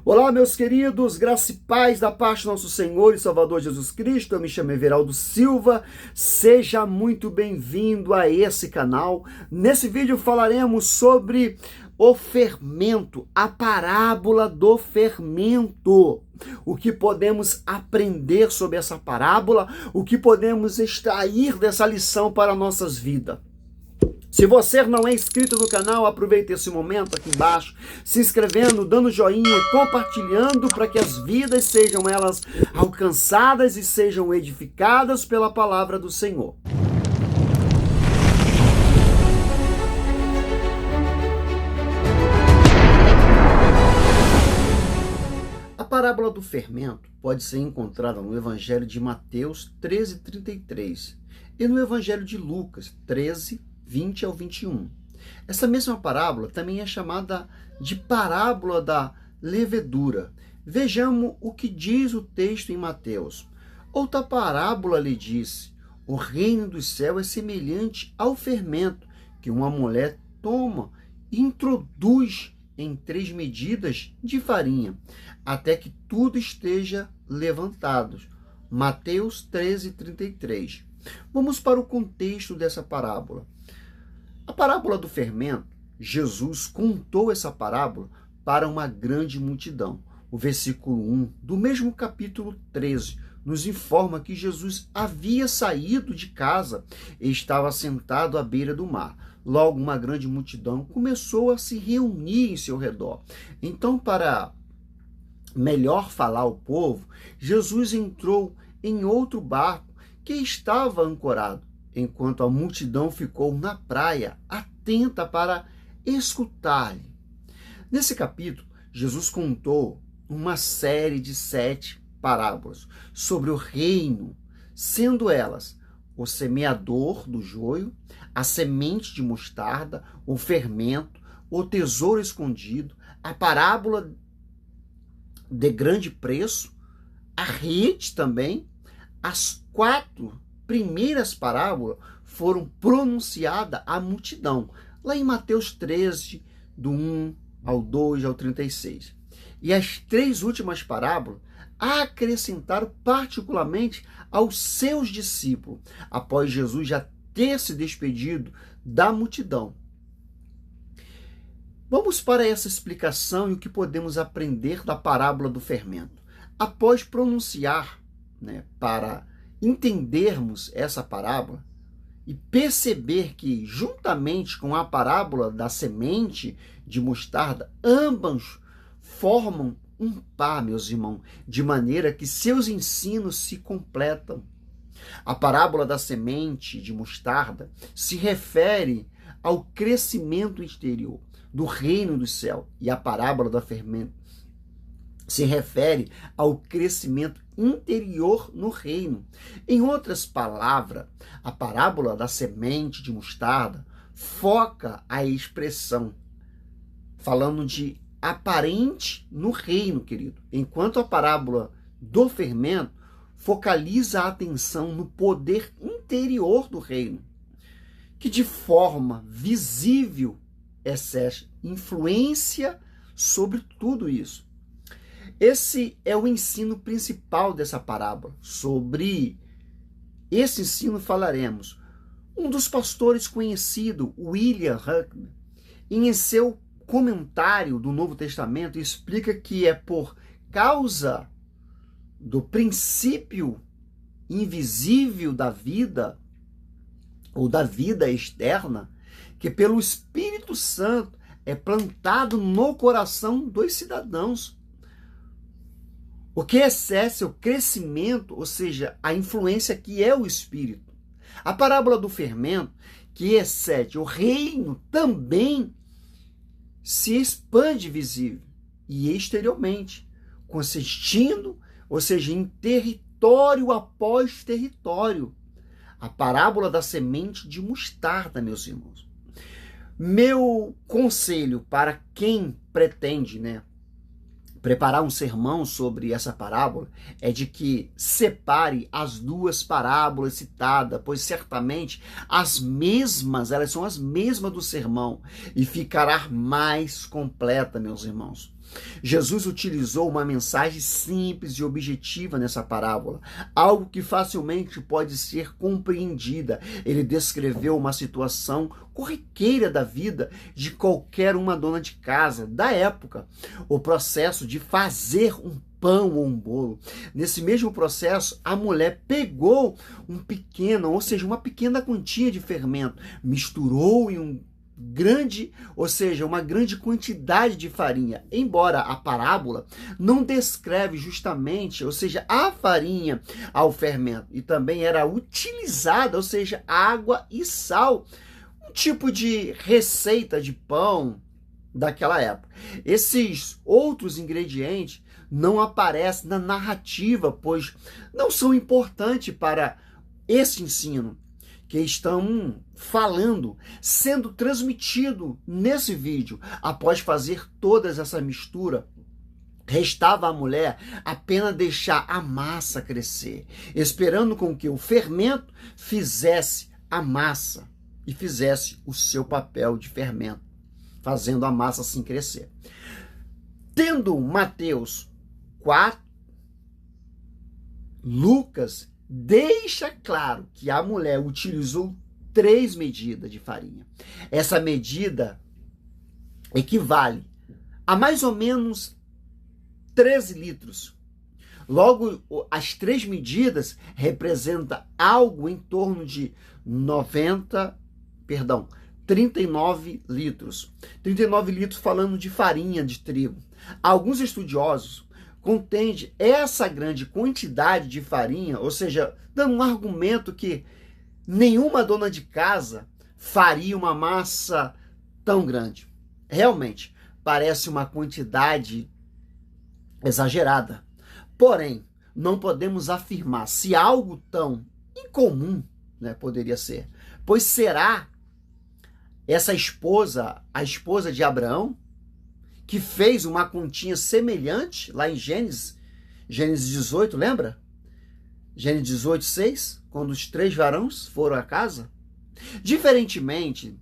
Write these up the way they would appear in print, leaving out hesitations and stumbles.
Olá, meus queridos, graça e paz da parte do nosso Senhor e Salvador Jesus Cristo. Eu me chamo Everaldo Silva. Seja muito bem-vindo a esse canal. Nesse vídeo falaremos sobre o fermento, a parábola do fermento. O que podemos aprender sobre essa parábola, o que podemos extrair dessa lição para nossas vidas. Se você não é inscrito no canal, aproveite esse momento aqui embaixo, se inscrevendo, dando joinha e compartilhando para que as vidas sejam elas alcançadas e sejam edificadas pela palavra do Senhor. A parábola do fermento pode ser encontrada no Evangelho de Mateus 13:33 e no Evangelho de Lucas 13:20 ao 21. Essa mesma parábola também é chamada de parábola da levedura. Vejamos o que diz o texto em Mateus. Outra parábola lhe disse: o reino dos céus é semelhante ao fermento que uma mulher toma e introduz em 3 medidas de farinha, até que tudo esteja levantado. Mateus 13:33. Vamos para o contexto dessa parábola. A parábola do fermento, Jesus contou essa parábola para uma grande multidão. O versículo 1 do mesmo capítulo 13 nos informa que Jesus havia saído de casa e estava sentado à beira do mar. Logo, uma grande multidão começou a se reunir em seu redor. Então, para melhor falar ao povo, Jesus entrou em outro barco que estava ancorado, enquanto a multidão ficou na praia, atenta para escutar-lhe. Nesse capítulo, Jesus contou uma série de 7 parábolas sobre o reino, sendo elas o semeador do joio, a semente de mostarda, o fermento, o tesouro escondido, a parábola de grande preço, a rede também. As 4 primeiras parábolas foram pronunciadas à multidão, lá em Mateus 13, do 1 ao 2 ao 36. E as 3 últimas parábolas acrescentaram particularmente aos seus discípulos, após Jesus já ter se despedido da multidão. Vamos para essa explicação e o que podemos aprender da parábola do fermento. Após pronunciar, para entendermos essa parábola e perceber que, juntamente com a parábola da semente de mostarda, ambas formam um par, meus irmãos, de maneira que seus ensinos se completam. A parábola da semente de mostarda se refere ao crescimento exterior do reino do céu, e a parábola do fermento se refere ao crescimento interior no reino. Em outras palavras, a parábola da semente de mostarda foca a expressão, falando de aparente no reino, querido, enquanto a parábola do fermento focaliza a atenção no poder interior do reino, que de forma visível exerce influência sobre tudo isso. Esse é o ensino principal dessa parábola. Sobre esse ensino falaremos. Um dos pastores conhecido, William Huckman, em seu comentário do Novo Testamento, explica que é por causa do princípio invisível da vida, ou da vida externa, que pelo Espírito Santo é plantado no coração dos cidadãos. O que exerce o crescimento, ou seja, a influência que é o Espírito. A parábola do fermento, que excede o reino, também se expande visível e exteriormente, consistindo, ou seja, em território após território. A parábola da semente de mostarda, meus irmãos. Meu conselho para quem pretende, preparar um sermão sobre essa parábola é de que separe as 2 parábolas citadas, pois certamente elas são as mesmas do sermão e ficará mais completa, meus irmãos. Jesus utilizou uma mensagem simples e objetiva nessa parábola, algo que facilmente pode ser compreendida. Ele descreveu uma situação corriqueira da vida de qualquer uma dona de casa da época, o processo de fazer um pão ou um bolo. Nesse mesmo processo, a mulher pegou uma pequena quantia de fermento, misturou em uma grande quantidade de farinha. Embora a parábola não descreve justamente, a farinha ao fermento, e também era utilizada, água e sal, um tipo de receita de pão daquela época. Esses outros ingredientes não aparecem na narrativa, pois não são importantes para esse ensino que estão falando, sendo transmitido nesse vídeo. Após fazer toda essa mistura, restava à mulher apenas deixar a massa crescer, esperando com que o fermento fizesse a massa e fizesse o seu papel de fermento, fazendo a massa assim crescer. Tendo Mateus 4, Lucas deixa claro que a mulher utilizou 3 medidas de farinha. Essa medida equivale a mais ou menos 13 litros. Logo, as 3 medidas representam algo em torno de 39 litros. 39 litros falando de farinha de trigo. Alguns estudiosos contende essa grande quantidade de farinha, dando um argumento que nenhuma dona de casa faria uma massa tão grande. Realmente, parece uma quantidade exagerada. Porém, não podemos afirmar se algo tão incomum, poderia ser. Pois será essa esposa, a esposa de Abraão, que fez uma continha semelhante lá em Gênesis 18, lembra? Gênesis 18, 6, quando os 3 varões foram à casa. Diferentemente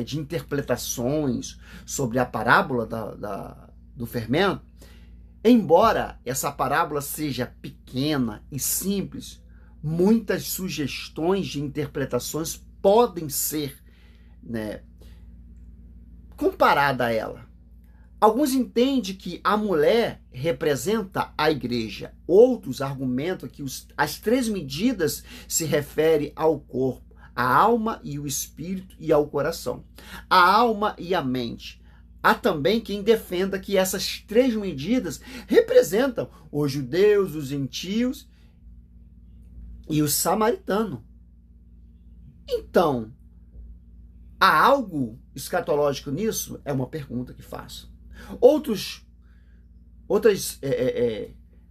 de interpretações sobre a parábola do fermento, embora essa parábola seja pequena e simples, muitas sugestões de interpretações podem ser comparadas a ela. Alguns entendem que a mulher representa a igreja. Outros argumentam que as 3 medidas se referem ao corpo, à alma e o espírito e ao coração. A alma e a mente. Há também quem defenda que essas 3 medidas representam os judeus, os gentios e os samaritanos. Então, há algo escatológico nisso? É uma pergunta que faço. Outras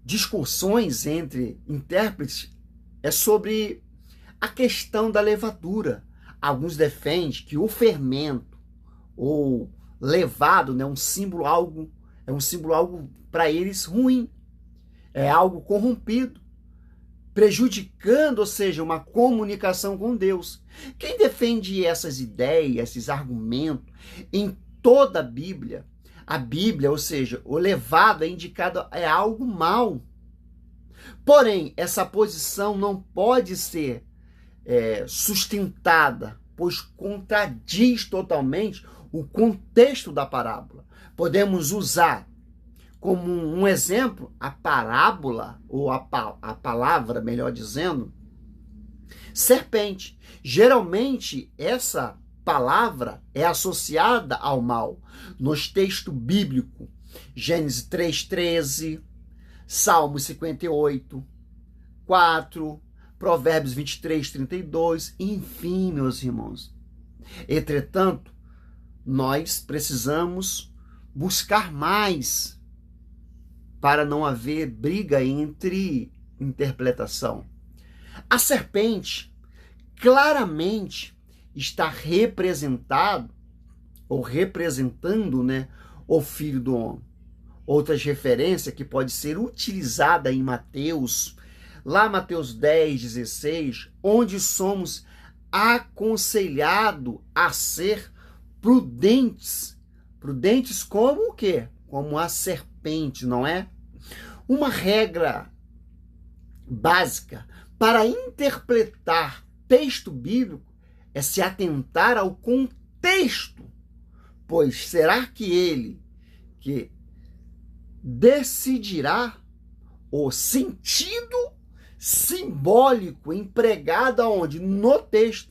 discussões entre intérpretes é sobre a questão da levadura. Alguns defendem que o fermento ou levado é um símbolo algo para eles ruim, é algo corrompido, prejudicando, uma comunicação com Deus. Quem defende essas ideias, esses argumentos em toda a Bíblia, o levado é indicado é algo mal. Porém, essa posição não pode ser sustentada, pois contradiz totalmente o contexto da parábola. Podemos usar como um exemplo a parábola, ou a palavra, melhor dizendo, serpente. Geralmente, essa palavra é associada ao mal. Nos textos bíblicos, Gênesis 3:13, Salmos 58, 4, Provérbios 23:32, enfim, meus irmãos. Entretanto, nós precisamos buscar mais para não haver briga entre interpretação. A serpente claramente está representando, o Filho do Homem. Outras referências que pode ser utilizada em Mateus, lá Mateus 10:16, onde somos aconselhados a ser prudentes. Prudentes como o quê? como a serpente, não é? Uma regra básica para interpretar texto bíblico é se atentar ao contexto, pois será que ele que decidirá o sentido simbólico empregado aonde? No texto.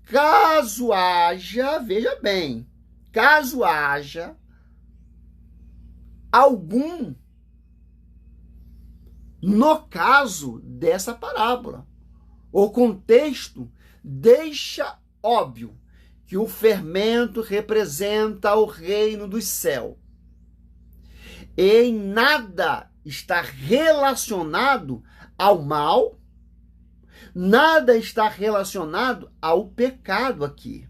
Caso haja, veja bem, caso haja algum, no caso dessa parábola, o contexto deixa óbvio que o fermento representa o reino do céu. E em nada está relacionado ao mal, nada está relacionado ao pecado aqui.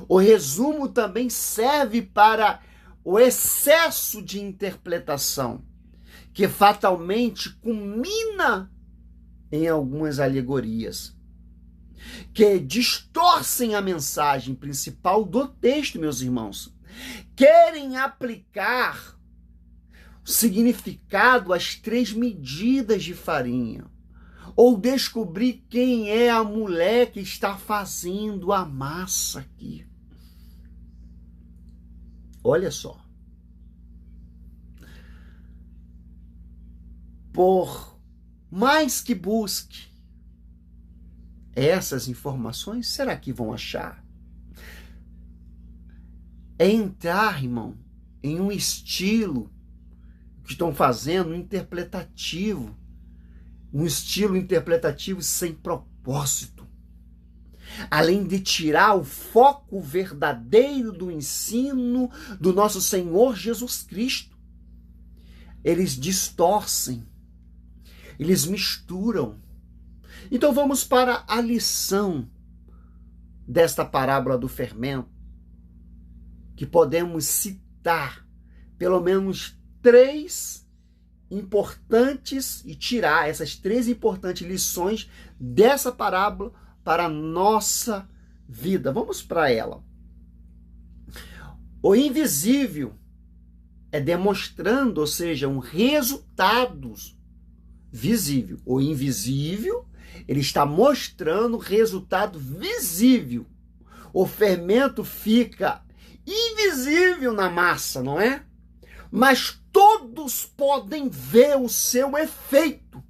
O resumo também serve para o excesso de interpretação, que fatalmente culmina em algumas alegorias, que distorcem a mensagem principal do texto, meus irmãos. Querem aplicar o significado às 3 medidas de farinha, ou descobrir quem é a mulher que está fazendo a massa aqui. Olha só. Por mais que busque essas informações, será que vão achar? É entrar, irmão, em um estilo que estão fazendo interpretativo, um estilo interpretativo sem propósito, além de tirar o foco verdadeiro do ensino do nosso Senhor Jesus Cristo. Eles distorcem, eles misturam. Então vamos para a lição desta parábola do fermento, que podemos citar pelo menos 3 importantes e tirar essas 3 importantes lições dessa parábola para a nossa vida. Vamos para ela. O invisível é demonstrando, ou seja, um resultado visível. O invisível, ele está mostrando resultado visível. O fermento fica invisível na massa, não é? Mas todos podem ver o seu efeito.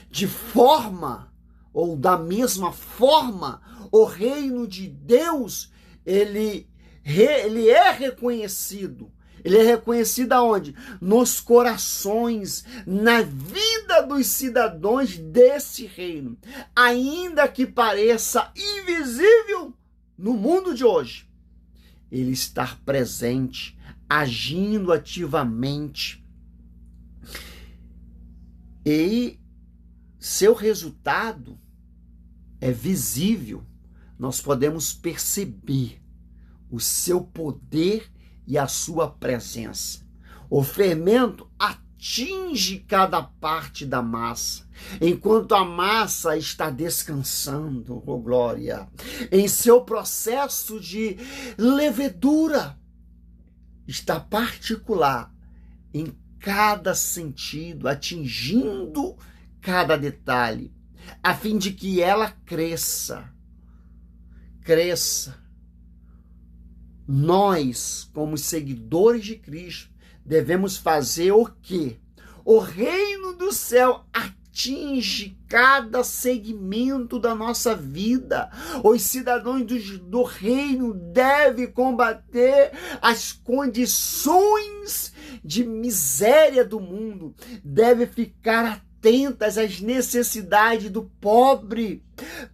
De forma, ou da mesma forma, o reino de Deus, ele é reconhecido. Ele é reconhecido aonde? Nos corações, na vida dos cidadãos desse reino. Ainda que pareça invisível no mundo de hoje, ele está presente, agindo ativamente. E seu resultado é visível. Nós podemos perceber o seu poder e a sua presença. O fermento atinge cada parte da massa, enquanto a massa está descansando, oh glória, em seu processo de levedura. Está particular em cada sentido, atingindo cada detalhe, a fim de que ela cresça. Nós, como seguidores de Cristo, devemos fazer o quê? O reino do céu atinge cada segmento da nossa vida. Os cidadãos do reino devem combater as condições de miséria do mundo, devem ficar atentas às necessidades do pobre,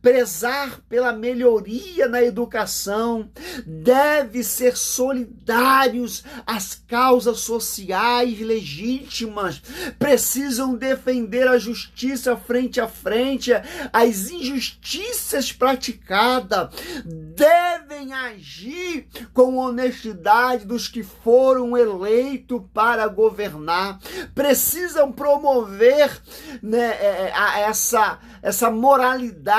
prezar pela melhoria na educação, deve ser solidários às causas sociais legítimas, precisam defender a justiça frente a frente, as injustiças praticadas, devem agir com honestidade dos que foram eleitos para governar, precisam promover, né, essa moralidade,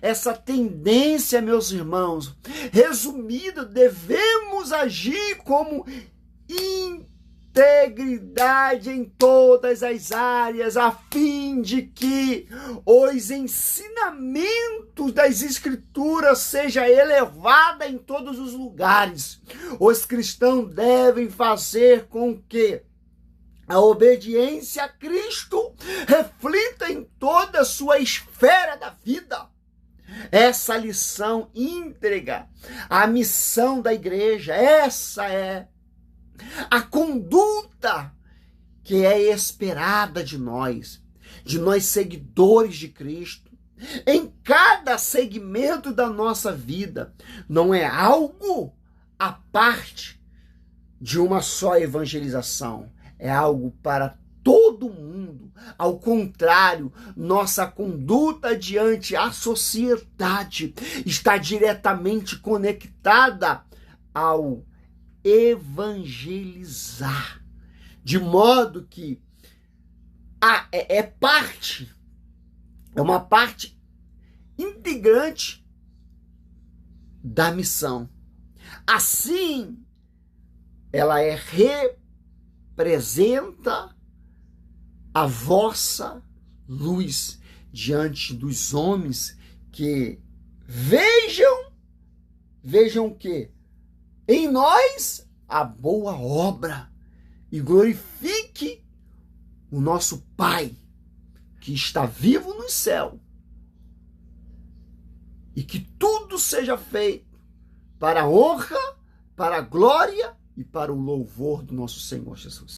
essa tendência, meus irmãos. Resumido, devemos agir como integridade em todas as áreas, a fim de que os ensinamentos das Escrituras sejam elevados em todos os lugares. Os cristãos devem fazer com que a obediência a Cristo reflita em toda a sua esfera da vida. Essa lição íntegra, a missão da igreja, essa é a conduta que é esperada de nós seguidores de Cristo, em cada segmento da nossa vida. Não é algo à parte de uma só evangelização, é algo para todo mundo. Ao contrário, nossa conduta diante a sociedade está diretamente conectada ao evangelizar, de modo que é uma parte integrante da missão. Assim, ela representa a vossa luz diante dos homens, que vejam o quê? Em nós a boa obra, e glorifique o nosso Pai que está vivo no céu, e que tudo seja feito para a honra, para a glória e para o louvor do nosso Senhor Jesus.